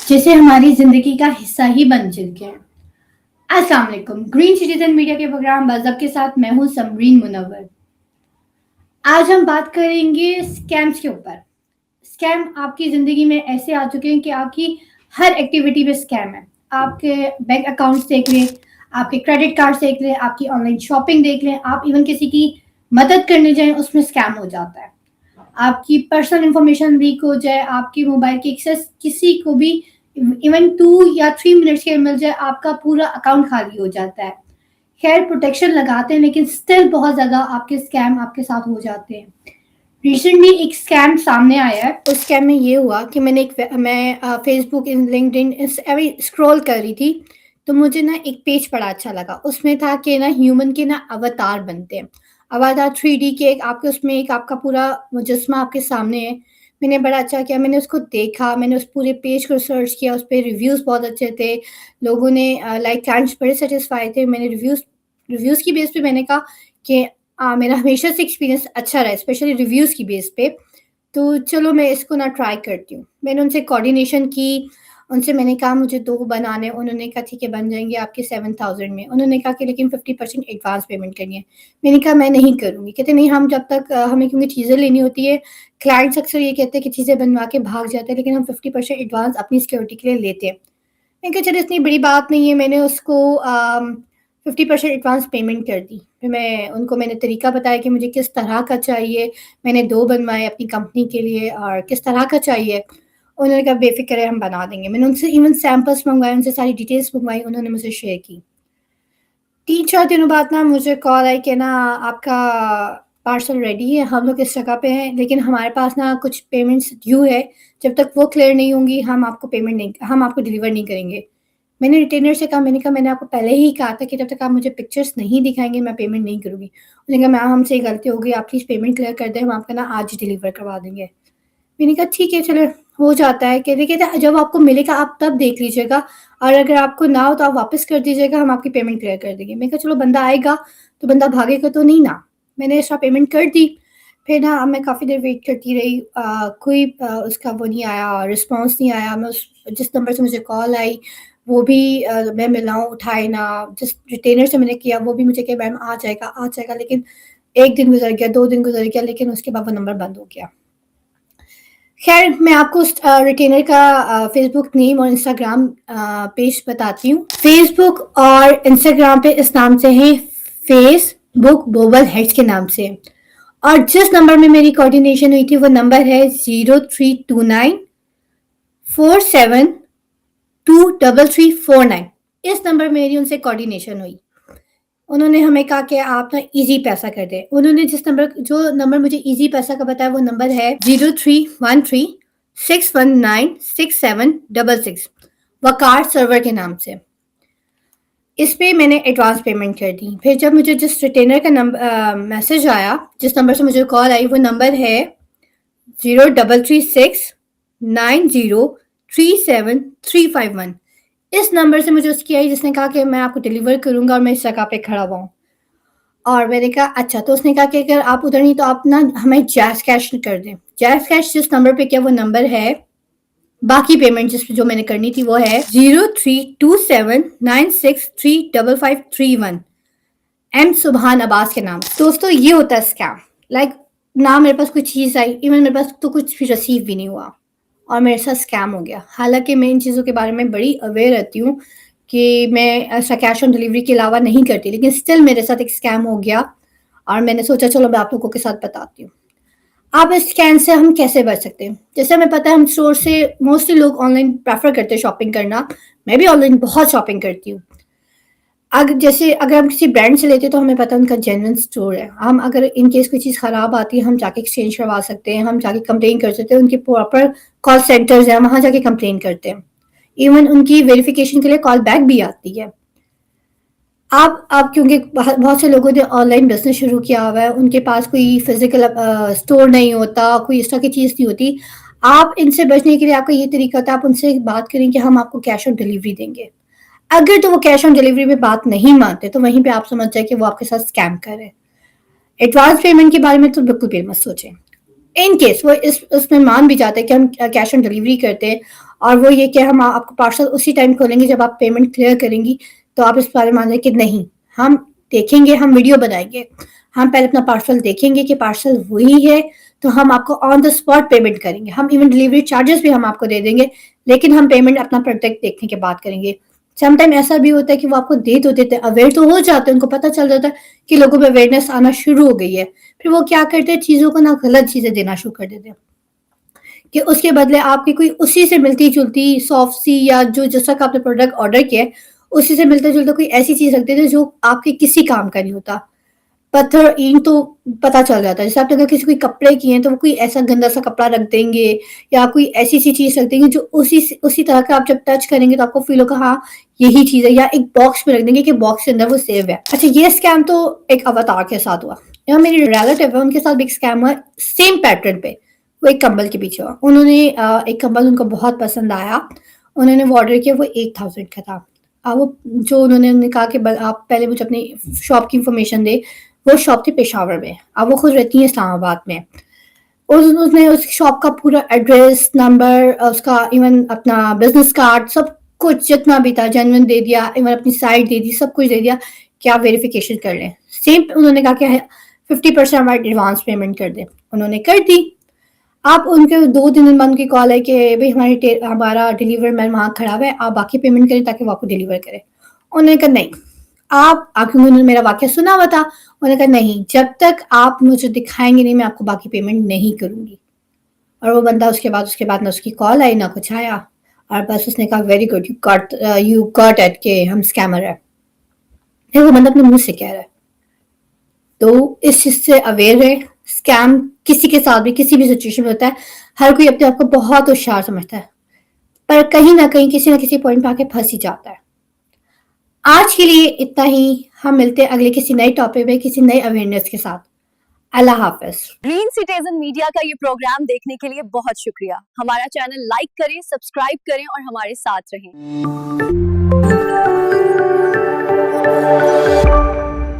जैसे हमारी ज़िंदगी का हिस्सा ही बन चुके हैं। अस्सलाम वालेकुम, ग्रीन सिटीज़न मीडिया के प्रोग्राम बज़ब के साथ मैं हूँ समरीन मुनव्वर। आज हम बात करेंगे स्कैम्स के ऊपर। स्कैम आपकी ज़िंदगी में ऐसे आ चुके हैं कि आपकी हर एक्टिविटी में स्कैम है। आपके बैंक अकाउंट्स देख लें, आपके क्रेडिट कार्ड्स देख लें, आपकी ऑनलाइन शॉपिंग देख लें, आप इवन किसी की मदद करने जाएँ उसमें स्कैम हो जाता है। आपकी पर्सनल इंफॉर्मेशन लीक हो जाए, आपकी मोबाइल की एक्सेस किसी को भी इवन 2 या 3 मिनट्स के लिए मिल जाए, आपका पूरा अकाउंट खाली हो जाता है। खैर प्रोटेक्शन लगाते हैं लेकिन स्टिल बहुत ज़्यादा आपके स्कैम आपके साथ हो जाते हैं। रिसेंटली एक स्कैम सामने आया है। उस स्कैम में ये हुआ कि मैं फेसबुक, लिंक्डइन इस अभी स्क्रॉल कर रही थी, तो मुझे ना एक पेज बड़ा अच्छा लगा। उसमें था कि ना ह्यूमन के ना अवतार बनते हैं। अवतार 3D के एक आपके उसमें एक आपका पूरा मुजस्मा आपके सामने है। मैंने बड़ा अच्छा किया, मैंने उसको देखा, मैंने उस पूरे पेज को सर्च किया, उस पे रिव्यूज़ बहुत अच्छे थे। लोगों ने लाइक क्लाइंट्स बड़े सैटिस्फाई थे। मैंने रिव्यूज़ रिव्यूज़ की बेस पे मैंने कहा कि मेरा हमेशा से एक्सपीरियंस अच्छा रहा है, स्पेशली रिव्यूज़ की बेस पे। तो चलो मैं इसको ना ट्राई करती हूँ। मैंने उनसे कोऑर्डिनेशन की, उनसे मैंने कहा मुझे 2 बनाने, उन्होंने कहा ठीक है बन जाएँगे आपके 7000 में। उन्होंने कहा कि लेकिन 50% एडवांस पेमेंट करनी है। मैंने कहा मैं नहीं करूँगी। कहते नहीं हम जब तक हमें क्योंकि चीज़ें लेनी होती है, क्लाइंट्स अक्सर ये कहते हैं कि चीज़ें बनवा के भाग जाते हैं लेकिन हम 50% एडवांस अपनी सिक्योरिटी के लिए लेते हैं। मैंने कहा चलो इतनी बड़ी बात नहीं है, मैंने उसको 50% एडवांस पेमेंट कर दी। फिर मैंने तरीका बताया कि मुझे किस तरह का चाहिए, मैंने 2 बनवाए अपनी कंपनी के लिए और किस तरह का चाहिए। उन्होंने कहा बेफ़िक्र है हम बना देंगे। मैंने उनसे इवन सैंपल्स मँगवाए, उनसे सारी डिटेल्स मँगवाई, उन्होंने मुझसे शेयर की। 3-4 दिनों बाद ना मुझे कॉल आई कि ना आपका पार्सल रेडी है, हम लोग इस जगह पे हैं, लेकिन हमारे पास ना कुछ पेमेंट्स ड्यू है, जब तक वो क्लियर नहीं होंगी हम आपको डिलीवर नहीं करेंगे। मैंने रिटेलर से कहा, मैंने कहा मैंने आपको पहले ही कहा था कि जब तक आप मुझे पिक्चर्स नहीं दिखाएँगे मैं पेमेंट नहीं करूँगी। उन्होंने कहा मैम हमसे ये गलती हो गई, आप प्लीज़ पेमेंट क्लियर कर दें, हम आपका ना आज ही डिलीवर करवा देंगे। मैंने कहा ठीक है चलो हो जाता है। कहते जब आपको मिलेगा आप तब देख लीजिएगा और अगर आपको ना हो तो आप वापस कर दीजिएगा, हम आपकी पेमेंट क्लियर कर देंगे। मैंने कहा चलो बंदा आएगा तो बंदा भागेगा तो नहीं ना। मैंने एक्स्ट्रा पेमेंट कर दी। फिर ना अब मैं काफ़ी देर वेट करती रही, कोई उसका वो नहीं आया, रिस्पॉन्स नहीं आया। मैं उस जिस नंबर से मुझे कॉल आई वो भी मैं मिलाऊँ उठाए ना, जिस रिटेलर से मैंने किया वो भी मुझे कहे मैम आ जाएगा, लेकिन 1 दिन गुज़र गया, 2 दिन गुज़र गया, लेकिन उसके बाद वो नंबर बंद हो गया। ख़ैर मैं आपको उस रिटेलर का फ़ेसबुक नेम और इंस्टाग्राम पेज बताती हूँ। फ़ेसबुक और इंस्टाग्राम पे इस नाम से है, फ़ेसबुक बोबल हेड्स के नाम से। और जिस नंबर में मेरी कोऑर्डिनेशन हुई थी वो नंबर है 0329 47233349। इस नंबर में मेरी उनसे कोऑर्डिनेशन हुई। उन्होंने हमें कहा कि आप ना ईज़ी पैसा कर दें। उन्होंने जो नंबर मुझे ईज़ी पैसा का बताया वो नंबर है 0313 619 6766 वक़ार सर्वर के नाम से। इस पे मैंने एडवांस पेमेंट कर दी। फिर जब मुझे जिस रिटेलर का मैसेज आया, जिस नंबर से मुझे कॉल आई वो नंबर है 0336903735 इस नंबर से मुझे उसकी आई जिसने कहा कि मैं आपको डिलीवर करूँगा और मैं इस जगह पे खड़ा हुआ हूँ। और मैंने कहा अच्छा, तो उसने कहा कि अगर आप उधर नहीं तो आप ना हमें जैज़ कैश कर दें। जैज़ कैश जिस नंबर पे किया वो नंबर है, बाकी पेमेंट जो मैंने करनी थी वो है 032796355531 एम सुबहान अब्बास के नाम। दोस्तों ये होता है स्कैम। लाइक ना मेरे पास कोई चीज़ आई, इवन मेरे पास तो कुछ भी रिसीव भी नहीं हुआ और मेरे साथ स्कैम हो गया। हालाँकि मैं इन चीज़ों के बारे में बड़ी अवेयर रहती हूँ कि मैं ऐसा कैश ऑन डिलीवरी के अलावा नहीं करती, लेकिन स्टिल मेरे साथ एक स्कैम हो गया और मैंने सोचा चलो मैं आप लोगों के साथ बताती हूँ। अब इस स्कैम से हम कैसे बच सकते हैं? जैसे हमें पता है हम स्टोर से मोस्टली लोग ऑनलाइन प्रेफ़र करते हैं शॉपिंग करना। मैं भी ऑनलाइन बहुत शॉपिंग करती हूँ। अगर हम किसी ब्रांड से लेते हैं तो हमें पता है उनका जेन्युइन स्टोर है। हम अगर इन केस कोई चीज़ ख़राब आती है हम जाके एक्सचेंज करवा सकते हैं, हम जाके कंप्लेन कर सकते हैं, उनके प्रॉपर कॉल सेंटर्स हैं, वहाँ जाके कंप्लेन करते हैं। इवन उनकी वेरिफ़िकेशन के लिए कॉल बैक भी आती है। अब क्योंकि बहुत से लोगों ने ऑनलाइन बिज़नेस शुरू किया हुआ है, उनके पास कोई फ़िज़िकल स्टोर नहीं होता, कोई इस तरह की चीज़ नहीं होती। आप इनसे बचने के लिए आपका ये तरीका होता है, आप उनसे बात करें कि हम आपको कैश ऑन डिलीवरी देंगे। अगर तो वो कैश ऑन डिलीवरी में बात नहीं मानते, तो वहीं पे आप समझ जाएँ कि वो आपके साथ स्कैम कर रहे हैं। एडवांस पेमेंट के बारे में तो बिल्कुल भी मत सोचें। इन केस वो इस उसमें मान भी जाते हैं कि हम कैश ऑन डिलीवरी करते हैं और वो ये कि हम आपको पार्सल उसी टाइम खोलेंगे जब आप पेमेंट क्लियर करेंगी, तो आप इस बारे में मान लें कि नहीं, हम देखेंगे, हम वीडियो बनाएंगे, हम पहले अपना पार्सल देखेंगे कि पार्सल वही है, तो हम आपको ऑन द स्पॉट पेमेंट करेंगे, हम इवन डिलीवरी चार्जेस भी हम आपको दे देंगे, लेकिन हम पेमेंट अपना प्रोडक्ट देखने के बाद करेंगे। समटाइम ऐसा भी होता है कि वो आपको दे तो देते हैं, अवेयर तो हो जाते हैं, उनको पता चल जाता है कि लोगों में अवेयरनेस आना शुरू हो गई है, फिर वो क्या करते हैं, चीज़ों को ना गलत चीज़ें देना शुरू कर देते हैं कि उसके बदले आपकी कोई उसी से मिलती-जुलती सॉफ्ट सी या जो जैसा का आपने प्रोडक्ट ऑर्डर किया है, उसी से मिलता-जुलता कोई ऐसी चीज़ रख देते हैं जो आपके किसी काम का नहीं होता। पत्थर ईंट तो पता चल जाता है, जैसे आपने अगर किसी कोई कपड़े किए हैं तो वो कोई ऐसा गंदा सा कपड़ा रख देंगे या कोई ऐसी सी चीज़ रख देंगे जो उसी तरह का आप जब टच करेंगे तो आपको फ़ील होगा हाँ, यही चीज़ है, या एक बॉक्स में रख देंगे कि बॉक्स के अंदर वो सेव है। अच्छा, ये स्कैम तो एक अवतार के साथ हुआ। यहाँ मेरी रिलेटिव है, उनके साथ भी एक स्कैम हुआ सेम पैटर्न पे। वो एक कंबल के पीछे हुआ। उन्होंने एक कंबल उनको बहुत पसंद आया, उन्होंने वो ऑर्डर किया, वो 8000 का था। वो जो उन्होंने कहा कि आप पहले मुझे अपनी शॉप की इन्फॉर्मेशन दें, वो शॉप थी पेशावर में, अब वो खुद रहती हैं इस्लामाबाद में। और उसने उस शॉप का पूरा एड्रेस, नंबर, उसका इवन अपना बिजनेस कार्ड, सब कुछ जितना भी था जेन्युइन दे दिया, इवन अपनी साइट दे दी, सब कुछ दे दिया कि आप वेरिफिकेशन कर लें। सेम उन्होंने कहा कि 50% हमारी एडवांस पेमेंट कर दें, उन्होंने कर दी। आप उनके 2-3 दिन बाद उनकी कॉल है कि भाई हमारा डिलीवर मैन वहाँ खड़ा हुआ है, आप बाकी पेमेंट करें ताकि वो आपको डिलीवर करे। उन्होंने कहा नहीं, क्योंकि उन्होंने मेरा वाक़या सुना हुआ था, उन्होंने कहा नहीं, जब तक आप मुझे दिखाएँगे नहीं मैं आपको बाकी पेमेंट नहीं करूँगी। और वो बंदा उसके बाद ना उसकी कॉल आई ना कुछ आया, और बस उसने कहा very good, you got it कि हम स्कैमर हैं। नहीं, वो बंदा अपने मुँह से कह रहा है। तो इस चीज़ से अवेयर है, स्कैम किसी के साथ भी किसी भी सिचुएशन में होता है, हर कोई अपने आप को बहुत होशियार समझता है, पर कहीं न कहीं किसी न किसी पॉइंट पे आके फँस ही जाता है। आज के लिए इतना ही, हम मिलते हैं अगले किसी नए टॉपिक में, किसी नए अवेयरनेस के साथ। अल्लाह हाफ़िज़। ग्रीन सिटीजन मीडिया का ये प्रोग्राम देखने के लिए बहुत शुक्रिया। हमारा चैनल लाइक करें, सब्सक्राइब करें और हमारे साथ रहें।